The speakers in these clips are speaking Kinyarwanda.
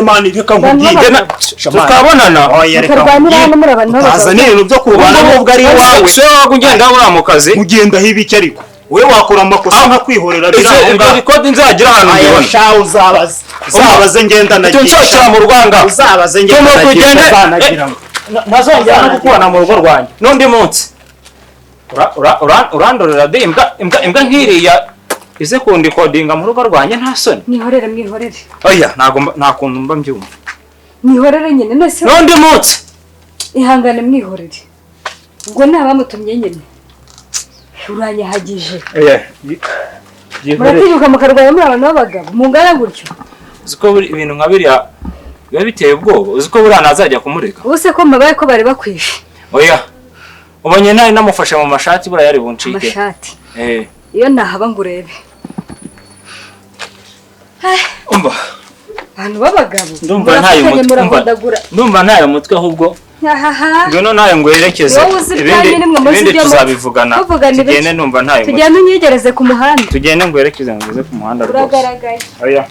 mani reka nkubwire tukabonana azana ibintu byo kubana n'ubwo ari wawe se wagugenda ura mu kazi ugenda hibiki ariko we wakora amakosa nka kwihorera biraho kodi nzagira hano mbibona shaho uzabaze ngenda nagiye tunshakira mu rwanga uzabaze ngenda nagiye ntazongera no kukubona mu rugo rwanjye n'undi munsi urandorera de imbwa nkiriya ize kundi kodinga mu rugo rwanjye nta soni mwihorere oya nta kuntu mba mbyumva mwihorere nyine nese n'undi munsi ihangane mwihorere ubwo nabamutumye nyine uranyahagije muratinyuka mukarwanya muri abantu b'abagabo mungana gutyo uziko ibintu nka biriya biba biteye ubwoba uziko buriya ntazajya kumureka ubuse ko mbabaye ko bari bakwishe oya ubonye nari namufashe mu mashati buriya yari buncike amashati iyo nahaba ngo urebe umva abantu b'abagabo ndumva ntayo mutwe ahubwo ngwino nawe ngo yerekeze ibindi tuzabivugana tugende numva ntayo mutwe tugende unyegereze ku muhanda tugende ngo yerekeze ngeze ku muhanda rwose uragaragaye oya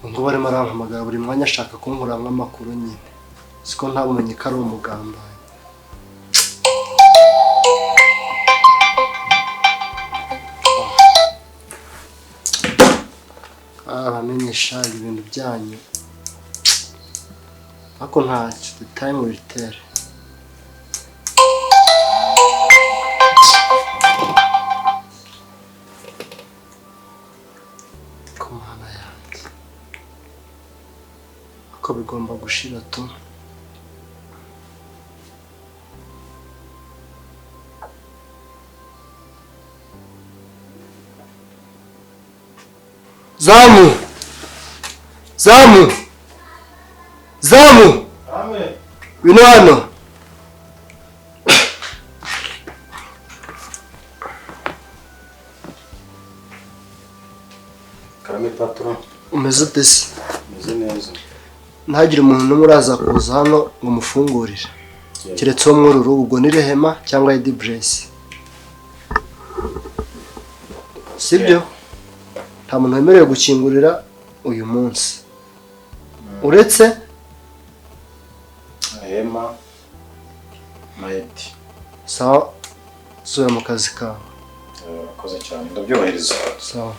ngo barimo arampamagara buri mwanya ashaka kunkuramwo amakuru nyine siko ntabumenye ko ari umugambanyi abamenyesha ibintu byanyu ariko ntacyo the time will tell ko bigomba gushira tu zamu amen bino hano karame patron umeze ute se umeze neza ntagire umuntu n'umwe uraza kuza hano ngo mufungurire keretse wo muri uru ubwo ni Rehema cyangwa Edi Bless sibyo nta muntu wemerewe gukingurira uyu munsi uretse Rehema na Edi sawa sura mu kazi kawe akoze cyane ndabyubahiriza sawa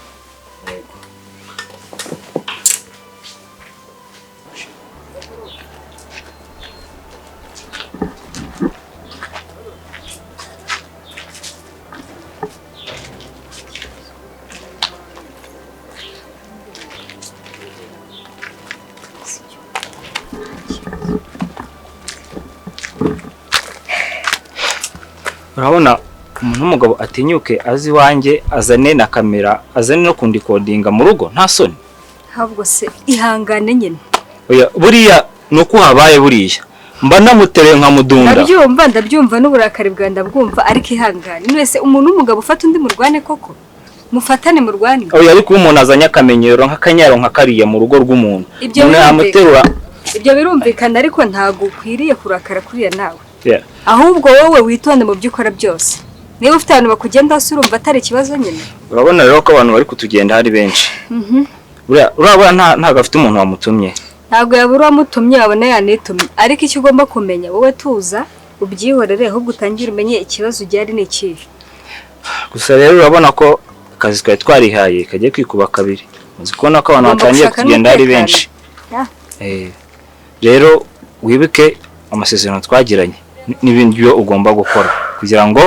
urabona umuntu w'umugabo atinyuke azi iwanjye azane na kamera azane no kundikodinga mu rugo nta soni ahubwo se ihangane nyine oya buriya nuko habaye buriya mba namutereye nka mudunda ndabyumva n'uburakari bwa ndabwumva ariko ihangane wese umuntu w'umugabo ufata undi murwane koko mufatane murwane oya ariko umuntu azanye akamenyero nk'akanyaro nka kariya mu rugo rw'umuntu umuntu yamuterura ibyo birumvikana ariko ntago ukwiriye kurakara kuriya nawe ahubwo wowe witonde mu byo ukora byose niba ufite abantu bakugenda hasi urumva atari ikibazo nyine urabona rero ko abantu bari kutugenda hari benshi urabona ntago afite umuntu wamutumye ntabwo yabura wamutumye wabona yanitumye ariko icyo ugomba kumenya wowe tuza ubyihorere ahubwo utangire umenye ikibazo ugihari ni ikihe gusa rero urabona ko akazi twari twarihaye kagiye kwikuba kabiri uzi kubona ko abantu batangiye kugenda ari benshi rero wibuke amasezerano twagiranye n'ibindi byo ugomba gukora kugira ngo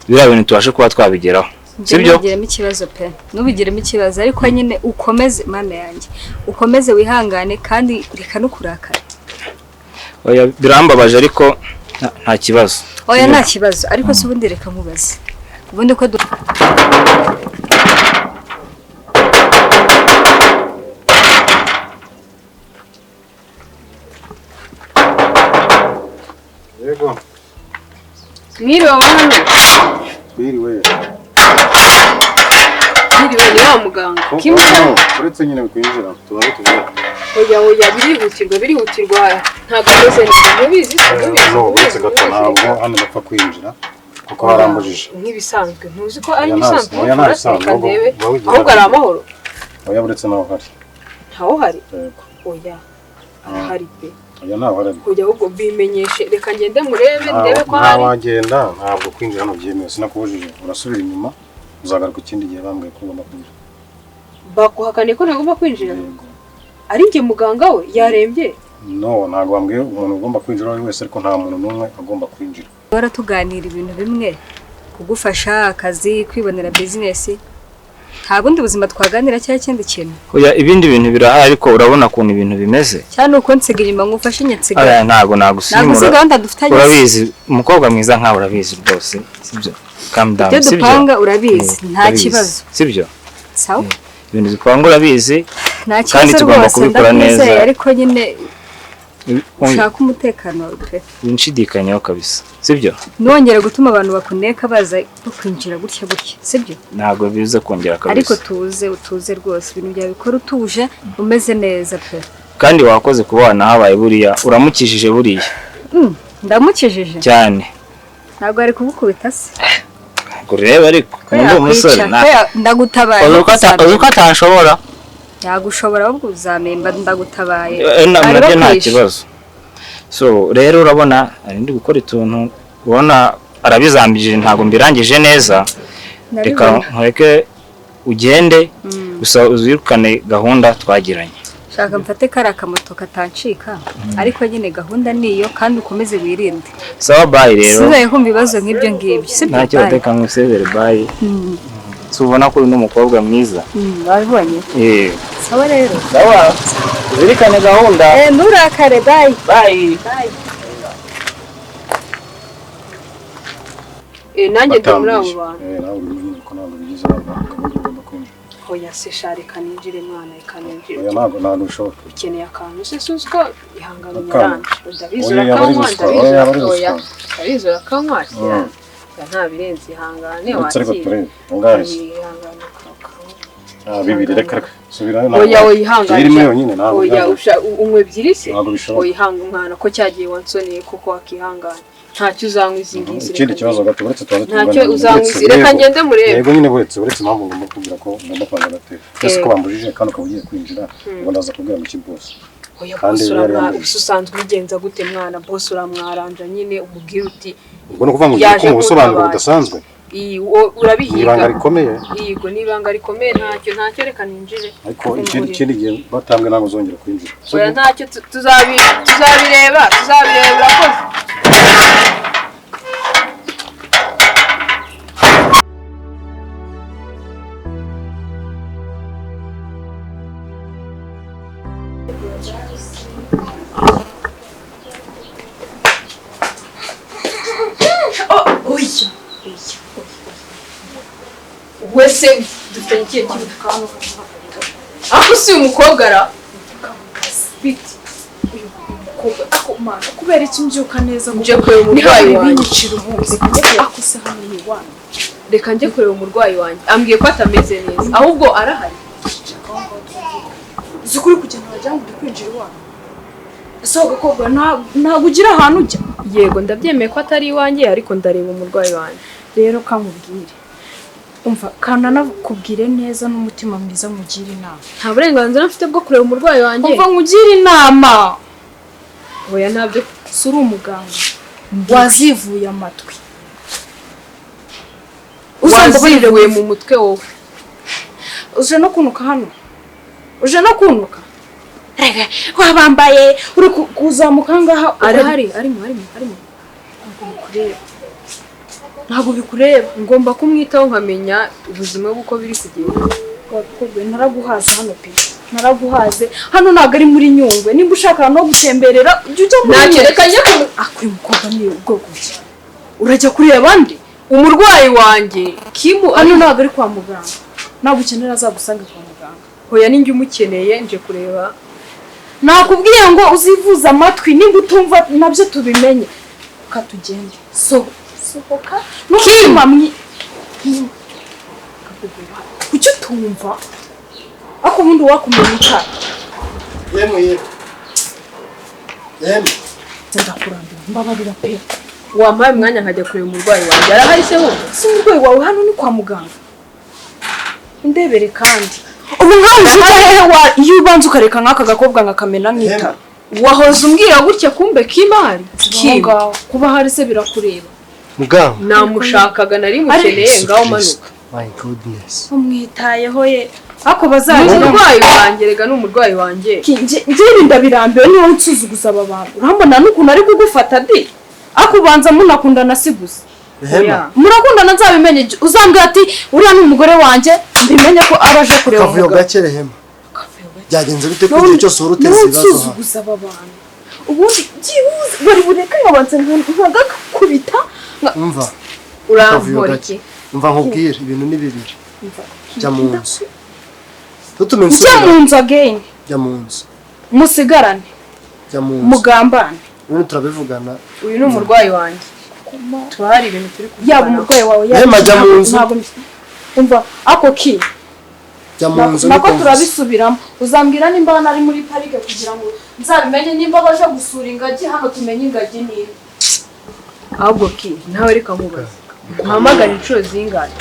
biriya bintu tubashe kuba twabigeraho sibyo ntugiremo ikibazo pe ntubigiremo ikibazo ariko nyine ukomeze mana yanjye ukomeze wihangane kandi reka no kurakara oya birambabaje ariko nta kibazo oya nta kibazo ariko se ubundi reka nkubaze ubundi ko Yego. Mwiriwe hano. Mwiriwe. Mwiriwe ni wa muganga. Kimwe uretse nyine kwinjira tubaye tuvuga. Oya birihutirwa ntabwo meze neza mubizi No, uretse gato ntabwo hano napfa kwinjira kuko harambujije. Nk'ibisanzwe ntuzi ko ari bisanzwe. Oya nta bisanzwe. Ahubwo ari amahoro. Oya uretse naho hari. Ntaho hari? Yego. Oya. Hari pe. Oya naho hari. Kujya ahubwo bimenyeshe reka ngende murebe ndebe ko hari. Wagenda ntabwo kwinjira hano byemewe sinakubujije. Urasubira inyuma uzagaruka ikindi gihe bambwiye ko ugomba kwinjira. Bakuhakane ko ntagomba kwinjira? Yego. Ari nge muganga we yarembye? No, ntabwo bambwiye umuntu ugomba kwinjira ari wese ariko nta muntu n'umwe agomba kwinjira. Baratuganira ibintu bimwe kugufasha akazi kwibonera business. Nta bundi buzima twaganira cyangwa ikindi kintu. Oya ibindi bintu birahari ariko urabona kuntu ibintu bimeze. Cyane uko nsiga inyuma ngufashe nyetsiga. Aya ntago nagusimura. Urabizi umukobwa mwiza nkawe urabizi rwose sibyo. Calm down sibyo. Dupanga urabizi nta kibazo. Sibyo. Sawa? Ibintu dupanga urabizi. Kandi tugomba kubikora neza. Ariko nyine ushaka umutekano pe. Winshidikanyaho kabisa. Sibyo? Nongera gutuma abantu bakuneka baza kwinjira gutya sibyo? Ntago biza kongera kabisa. Ariko utuze rwose ibintu bya bikora utuje umeze neza pe. Kandi wakoze kubana habaye buriya uramukishije buriya. Ndamukishije cyane. Ntago ari kubukubita se. Kureba ariko ndi umusore ndagutabaye. Uko atashobora. Yagushobora ahubwo uzamemba ndagutabaye. Nabyo nta kibazo. So rero urabona ndi gukora ituntu ubona arabizambije ntago mbirangije neza. Reka nkureke ugende gusa uzirukane gahunda twagiranye. Shaka mfate karakamoto katancika ariko nyine gahunda niyo kandi ukomeze wirinde. Sawa bye rero. Sizaye kumva ibibazo nk'ibyo ngibyo. Sibyo. Ntacyo bateka ngusezere bye. Subona ko uri n'umukobwa mwiza. Babibonye. Sawa rero. Sawa. Uzirikane gahunda. Nturakare bye. Bye. Nanjye ndi muri abo bantu. Nawe uri nyine ko ntabwo bigize ugomba kwinjira. Oya se shari kaninjire mwana ikanenjire. Oya ntabwo ushobora. Ukeneye akantu se suzi ko ihangano nyaranje. Ndabizura kanywa ndabizura kanywa. Nta birenze ihangane wakira. Bibiri reka subira nawe. Oya ihangane. Birimo yonyine ntabwo. Oya umwe ebyiri se. Ntabwo bishobora. Oya ihangane mwana ko cyagiye wansoneye kuko wakihangana. Ntacyo uzanywa izindi. Ikindi kibazo gato uretse tubanze ntacyo uzanywa reka ngende murebe. Yego nyine uretse impamvu ngomba kugira ko ngomba kwanga gatera. Ese ko bambujije kandi ukaba ugiye kwinjira ngo ndaza kubwira mu kiboss. Oya boss usanzwe ubigenza gute mwana boss uramwaranja nyine umubwira uti ubwo no kuvuga ngo ugiye mu busobanuro budasanzwe. Urabihiga. Ibanga rikomeye. Yego nibanga rikomeye ntacyo reka ninjire. Ariko ikindi gihe batambwe ntabwo uzongera kwinjira. Oya ntacyo tuzabireba urakoze. Wese dufite ikihe kibutukano aho si umukobwa ara biti uyu mukobwa akomana kubera iki mbyuka neza nje kureba umurwayi wanjye akuse hano ni wanyu reka nje kureba umurwayi wanjye ambwiye ko atameze neza ahubwo arahari zikuri kugenda wajya ngo kwinjira wanyu so gakobwa ntago ugira ahantu ujya yego ndabyemeye ko atari iwanjye ariko ndareba umurwayi wanjye rero kamubwire umva kana nakubwire neza n'umutima mwiza mugira inama nta burenganzira mfite bwo kureba umurwayi wanjye umva ngugira inama oya nabyo suri umuganga wazivuye amatwi wazivuye mu mutwe wowe uje no kunuka hano arimo wabambaye uri kuzamuka ngaha arimo ntabwo bikureba ngomba kumwitaho nkamenya ubuzima bw'uko biri kugenda naraguhaze hano pe naraguhaze hano ntabwo ari muri Nyungwe nimba ushaka no gutemberera ujya muri Nyungwe reka njye akuri mukobwa ni ubwoko ki urajya kureba abandi umurwayi wanjye kimu hano ntabwo ari kwa muganga ntabwo ukenera azagusanga kwa muganga hoya ninjye umukeneye nje kureba nakubwiye ngo uzivuza amatwi nimba utumva nabyo tubimenye sohoka tugende sohoka n'umutima kuki utumva ako ubundi wakumenya itara yemwe ndakurambira mbabarira pe wampaye umwanya nkajya kureba umurwayi wanjye arahari se wumva si umurwayi wawe hano ni kwa muganga ndebere kandi ubu nkaho uvuga hehe iyo ubanza ukareka nk'aka gakobwa nkakamena nk'itara wahoze umbwira gutya kumbe kimari kuba hari se birakureba muganga namushakaga nari mukeneye ngaho manuka my goodness umwitayeho ye ako bazagira umurwayi wanjye rega n'umurwayi wanjye njye ndabirambiwe niwo nsuzuguza aba bantu urambona n'ukuntu ari kugufata di akubanza munakundana si gusa murakundana nzabimenye uzambwira ati uriya ni umugore wanjye mbimenye ko araje kureba kavuyo gake rehema byagenze bite ko igihe cyose uruteze ibibazo nsuzuguza aba bantu ubundi byibuze bari bureka nkabanza nkagakubita umva urampora iki umva nkubwire ibintu ni bibiri jya mu nzu jya mu nzu again jya mu nzu musigarane jya mu nzu mugambane ibintu turabivugana uyu ni umurwayi wanjye tuhari ibintu turi kuvugana yaba umurwayi wawe yaba jya mu nzu umva ako ki jya mu nzu nako turabisubiramo uzambwira nimba nari muri parike kugira ngo nzabimenye nimba baje gusura ingagi hano tumenye ingagi niba ahubwo ki nawe reka nkubaze uhamagara inshuro zingahe